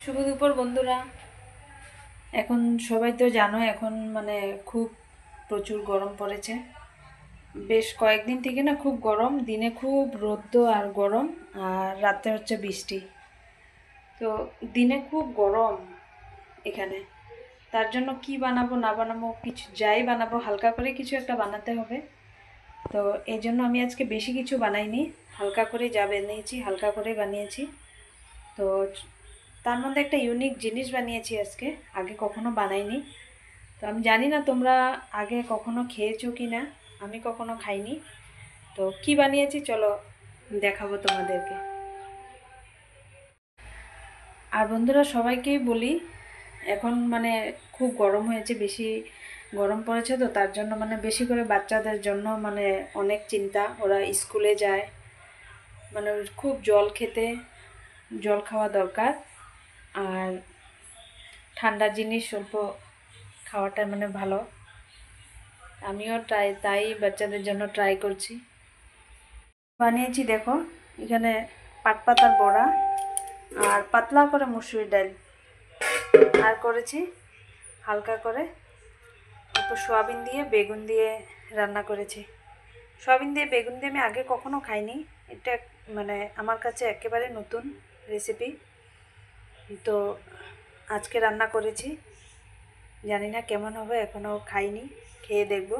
শুভ দুপুর বন্ধুরা। এখন সবাই তো জানো, এখন খুব প্রচুর গরম পড়েছে। বেশ কয়েকদিন থেকে না খুব গরম, দিনে খুব রোদ্দ আর গরম, আর রাতে হচ্ছে বৃষ্টি। তো দিনে খুব গরম এখানে। তার জন্য কি বানাবো না বানাবো, কিছু যাই বানাবো হালকা করে কিছু একটা বানাতে হবে। তো এই জন্য আমি আজকে বেশি কিছু বানাইনি, হালকা করে যা বানিয়েছি হালকা করে বানিয়েছি। তো তার মধ্যে একটা ইউনিক জিনিস বানিয়েছি আজকে, আগে কখনো বানাইনি। তো আমি জানি না তোমরা আগে কখনো খেয়েছো কি না, আমি কখনো খাইনি। তো কি বানিয়েছি চলো দেখাবো তোমাদেরকে। আর বন্ধুরা সবাইকেই বলি, এখন খুব গরম হয়েছে, বেশি গরম পড়েছে, তো তার জন্য বেশি করে বাচ্চাদের জন্য অনেক চিন্তা। ওরা স্কুলে যায়, খুব জল খাওয়া দরকার। আর ঠান্ডা জিনিস অল্প খাওয়াটা ভালো। আমিও তাই বাচ্চাদের জন্য ট্রাই করছি। বানিয়েছি দেখো, এখানে পাট পাতার বড়া আর পাতলা করে মুসুরির ডাল, আর করেছি হালকা করে একটু সয়াবিন দিয়ে বেগুন দিয়ে রান্না করেছি। সয়াবিন দিয়ে বেগুন দিয়ে আমি আগে কখনো খাইনি, এটা আমার কাছে একেবারে নতুন রেসিপি। তো আজকে রান্না করেছি, জানি না কেমন হবে, এখনও খাইনি, খেয়ে দেখব।